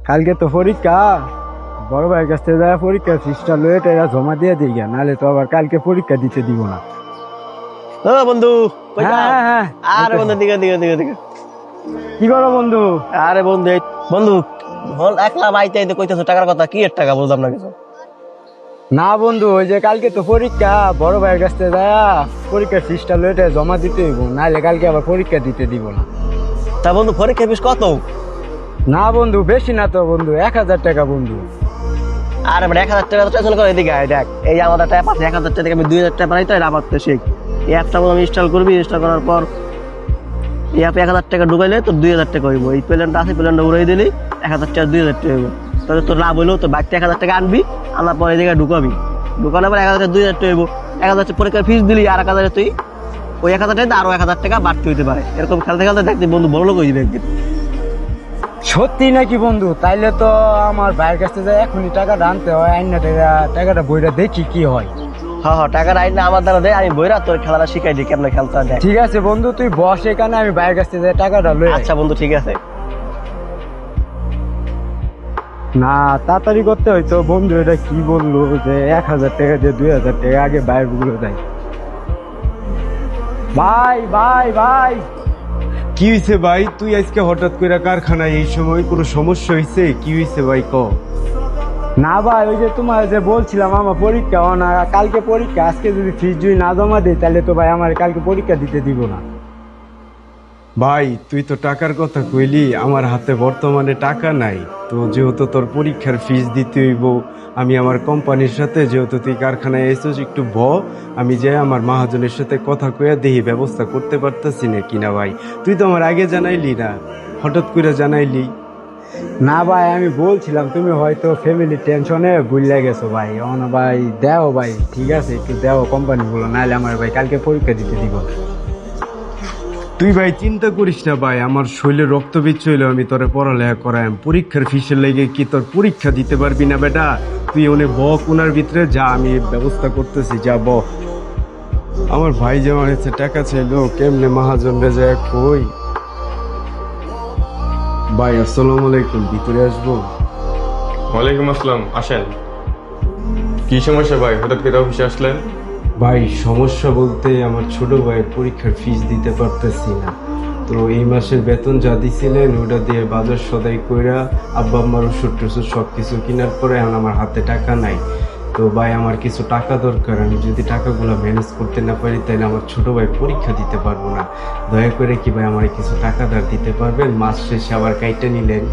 কালকে তো পরীক্ষা, বড় ভাইয়ের কাছ থেকে যায় পরীক্ষার ফিসটা লয়ে টাকা জমা দিয়ে দিই গা, নাহলে তো আবার কালকে পরীক্ষা দিতে দিব না। ও বন্ধু, কই হ্যাঁ যাও? হ্যাঁ হ্যাঁ, আরে বন্ধু, দিকে দিকে দিকে দিকে। কি করো বন্ধু? আরে বন্ধু, বন্ধু হল একলা বাইতে আইতে কইতেছো টাকার কথা, কি এর টাকা বুঝলাম না কিছু। না বন্ধু, ওই যে কালকে তো পরীক্ষা, বড় ভাইয়ের কাছ থেকে যায় পরীক্ষার ফিসটা লয়ে টাকা জমা দিতে হইব, নাহলে কালকে আবার পরীক্ষা দিতে দিব না। তা বন্ধু, পরীক্ষা ফিস কত? না বন্ধু, বেশি না তো বন্ধু, 1000 টাকা বন্ধু। আরে মানে 1000 টাকা টেনশন করে, এদিকে আয় দেখ, এই যে আমাদের ট্যাপ আছে 1000 টাকা থেকে আমি 2000 টাকা বানাই, তো এটা আমার তো শেখ। এই অ্যাপটা আমি ইনস্টল করবি, ইনস্টল করার পর এই অ্যাপে 1000 টাকা ঢুকাইলে তোর 2000 টাকা হইব। এই প্ল্যানটা আছে, প্ল্যানটা উড়াই দিলেই 1000 টাকা 2000 টাকা হইব। তাহলে তোর লাভ হইলো, তোর বাড়িতে 1000 টাকা আনবি, আনার পরে এদিকে ঢুকাবি, ঢুকানোর পর 1000 টাকা 2000 টাকা হইব। 1000 টাকা পরীক্ষার ফিস দিলি, আর 1000 তুই ওই 1000 টাকা আরো 1000 টাকা বাড়তে হইতে পারে। এরকম খেলতে খেলতে দেখতে বন্ধু বড় লোক হয়ে যাবে একদিন। সত্যি নাকি বন্ধু? তাইলে তো আমার ভাইয়ের কাছ থেকে এখনই টাকাটা আনতে হয়, আইনা টাকাটা বইটা দেখি কি হয়। হ্যাঁ হ্যাঁ, টাকার আইন আমার দ্বারা দেয়, আমি বইরা তোর খেলাটা শিখাই দিই কেমন খেলতে হয়। ঠিক আছে বন্ধু, তুই বস এখানে, আমি ভাইয়ের কাছ থেকে টাকাটা লই। আচ্ছা বন্ধু, ঠিক আছে। না, তাড়াতাড়ি করতে হয়তো বন্ধু, এটা কি বললো যে 1000 টাকা দিয়ে 2000 টাকা আগে বাইর গুলো দেয়। ভাই ভাই ভাই, কি হয়েছে ভাই? তুই আজকে হঠাৎ করে কারখানায় এই সময় কোনো সমস্যা হয়েছে? কি হয়েছে ভাই ক? না ভাই, ওই যে তোমার যে বলছিলাম আমার পরীক্ষা না, কালকে পরীক্ষা, আজকে যদি ফিস যদি না জমা দেয় তাহলে তো ভাই আমার কালকে পরীক্ষা দিতে দিব না। ভাই তুই তো টাকার কথা কইলি, আমার হাতে বর্তমানে টাকা নাই। তো যেহেতু তোর পরীক্ষার ফিস দিতে হইব, আমি আমার কোম্পানির সাথে, যেহেতু তুই কারখানায় এসেছিস, একটু আমি যাই আমার মহাজনের সাথে কথা কইয়া দেখি ব্যবস্থা করতে পারতেছি না কিনা। ভাই তুই তো আমার আগে জানাইলি না, হঠাৎ করে জানাইলি। না ভাই, আমি বলছিলাম, তুমি হয়তো ফ্যামিলি টেনশনে ভুলে গেছো ভাই। ভাই দেও ভাই, ঠিক আছে, একটু দেও কোম্পানি গুলো, নাহলে আমার ভাই কালকে পরীক্ষা দিতে দিব না। তুই ভাই চিন্তা করিস না ভাই, আমার শরীরে রক্তবীজ হইল, আমি তোরে পড়ালেখা করাই। পরীক্ষার ফিসের লেগে কি তোর পরীক্ষা দিতে পারবি না বেটা? তুই অনেক কোনার ভিতরে যা, আমি ব্যবস্থা করতেছি, যা আমার ভাই যেমন হচ্ছে টাকা চাইলো, কেমনে মহাজন রে যায় কই। ভাই আসসালামু আলাইকুম, ভিতরে আসবো? ওয়ালাইকুম আসসালাম, আসেন। কি সমস্যা ভাই, হঠাৎ করে অফিসে আসলেন? ভাই সমস্যা বলতে, আমার ছোট ভাইয়ের পরীক্ষার ফিস দিতে পারতেছি না। তো এই মাসের বেতন যা দিছিলেন ওটা দিয়ে বাজার সদাই কইরা আব্বা আম্মার ওষুধ টষুধ সব কিছু কেনার পরে এখন আমার হাতে টাকা নাই। তো ভাই আমার কিছু টাকা দরকার, আমি যদি টাকাগুলো ম্যানেজ করতে না পারি তাহলে আমার ছোট ভাই পরীক্ষা দিতে পারবো না। দয়া করে কি ভাই আমার কিছু টাকা ধার দিতে পারবেন? মাস শেষে আবার কাইটা নিলেন।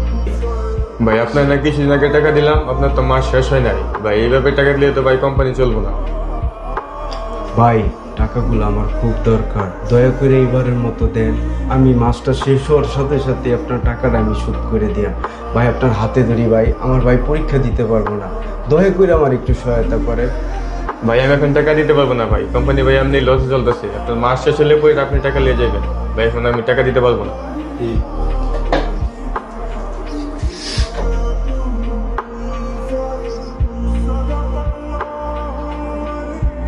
ভাই আপনার না কিছুদিন আগে টাকা দিলাম, আপনার তো মাস শেষ হয় নাই ভাই, এইভাবে টাকা দিলে তো ভাই কোম্পানি চলবো না। ভাই টাকাগুলো আমার খুব দরকার, দয়া করে এইবারের মতো দেন। আমি মাসটা শেষ হওয়ার সাথে সাথে আপনার টাকাটা আমি শোধ করে দিয়া। ভাই আপনার হাতে ধরি ভাই, আমার ভাই পরীক্ষা দিতে পারবো না, দয়া করে আমার একটু সহায়তা করে। ভাই আমি এখন টাকা দিতে পারবো না ভাই, কোম্পানি ভাই আপনি লসে চলতেছে, আপনার মাস শেষ হলে পরে আপনি টাকা নিয়ে যাবেন ভাই, এখন আমি টাকা দিতে পারবো না।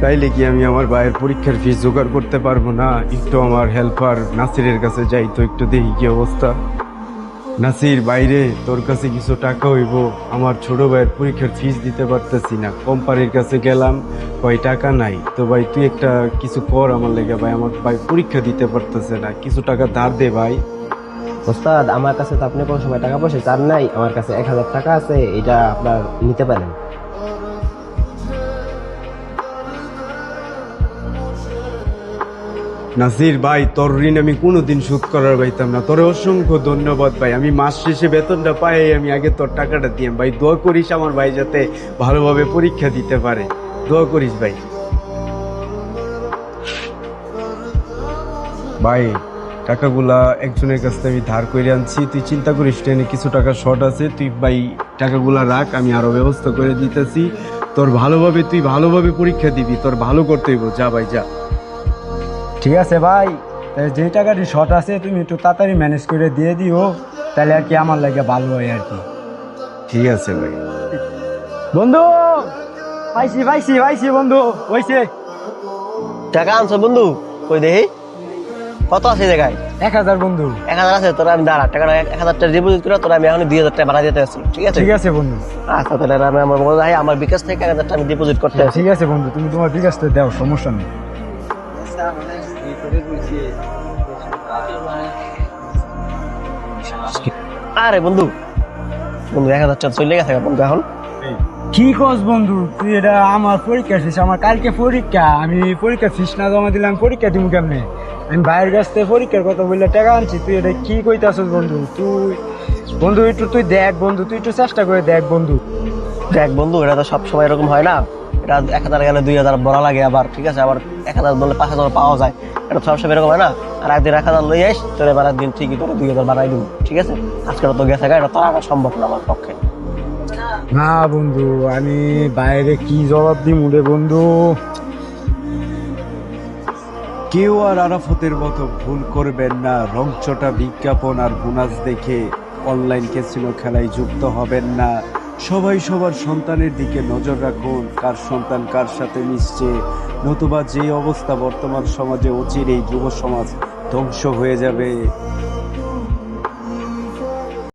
তাইলে কি আমি আমার ভাইয়ের পরীক্ষার ফিস জোগাড় করতে পারবো না? একটু আমার হেল্পার নাসিরের কাছে যাই তো, একটু দেখি কি অবস্থা। নাসির, বাইরে তোর কাছে কিছু টাকা হইব? আমার ছোট ভাইয়ের পরীক্ষার ফিস দিতে পারতেছি না, কোম্পানির কাছে গেলাম, কয় টাকা নাই। তো ভাই তুই একটা কিছু কর আমার লেগে ভাই, আমার ভাই পরীক্ষা দিতে পারতেছে না, কিছু টাকা ধার দে ভাই। ওস্তাদ, আমার কাছে তো আপনি কোনো সময় টাকা পয়সা চান নাই, আমার কাছে 1000 টাকা আছে, এটা আপনার নিতে পারেন। নাসির ভাই, তোর ঋণ আমি কোনোদিন শোধ করার পাইতাম না, তোর অসংখ্য ধন্যবাদ ভাই। আমি মাস শেষে বেতনটা পাই, আমি আগে তোর টাকাটা দিয়ে ভাই। দোয়া করিস আমার ভাই যাতে ভালোভাবে পরীক্ষা দিতে পারে, দোয়া করিস ভাই। ভাই টাকাগুলা একজনের কাছ থেকে আমি ধার করে আনছি, তুই চিন্তা করিস ট্রেনে কিছু টাকা শর্ট আছে, তুই ভাই টাকাগুলা রাখ, আমি আরো ব্যবস্থা করে দিতেছি। তোর ভালোভাবে, তুই ভালোভাবে পরীক্ষা দিবি, তোর ভালো করতে হইব, যা ভাই যা। ঠিক আছে ভাই, যে টাকাটি শর্ট আছে তুমি একটু তাড়াতাড়ি ম্যানেজ করে দিয়ে দিও, তাহলে আর কি আমার লাগে ভালো হয় আর কি। ঠিক আছে ভাই। বন্ধু, পাইছি পাইছি পাইছি বন্ধু, হইছে। টাকা আনছো বন্ধু? কই দেখি। কত আছে এই জায়গায়? 1000 বন্ধু। 1000 আছে, তোরা আমি দাঁড়া টাকাটা 1000 টাকা ডিপোজিট করে তোরা আমি এখন 2000 টাকা ভাড়া দিতে আছি, ঠিক আছে? ঠিক আছে বন্ধু। আচ্ছা তাহলে আমি আমার বলে ভাই আমার বিকাশ থেকে 1000 টাকা আমি ডিপোজিট করতে আছি। ঠিক আছে বন্ধু, তুমি তোমার বিকাশটা দাও, সমস্যা নেই। আরে বন্ধু, বন্ধু 1000 টাকা চলে গেছে বন্ধু এখন। কি কস বন্ধু, তুই এটা আমার পরীক্ষা শেষ, আমার কালকে পরীক্ষা, আমি পরীক্ষা ফিস না জমা দিলাম, পরীক্ষা দিব কেমনে? আমি ভাইয়ের কাছ থেকে পরীক্ষার কথা বললে টাকা আনছি, তুই এটা কি কইতাছস বন্ধু? বন্ধু একটু তুই দেখ বন্ধু, তুই একটু চেষ্টা করে দেখ বন্ধু। দেখ বন্ধু, এটা তো সবসময় এরকম হয় না, এটা 1000 গেলে 2000 ভরা লাগে আবার, ঠিক আছে? আবার 1000 বললে 5000 পাওয়া যায়, এটা তো সবসময় এরকম হয় না। আর একদিন 1000 লই আইস, তোর এবার একদিন ঠিকই তোর 2000 বাড়াই দিব, ঠিক আছে? আজকে তো গেছে গা, এটা তো আনা সম্ভব না আমার পক্ষে। না বন্ধু, আমি বাইরে কি জবাব দিব রে বন্ধু? কেউ আর আরাফতের মতো ভুল করবেন না। রংচটা বিজ্ঞাপন আর বোনাস দেখে অনলাইন ক্যাসিনো খেলায় যুক্ত হবেন না। সবাই সবার সন্তানের দিকে নজর রাখুন, কার সন্তান কার সাথে মিশছে, নতুবা যে অবস্থা বর্তমান সমাজে অচিরেই যুব সমাজ ধ্বংস হয়ে যাবে।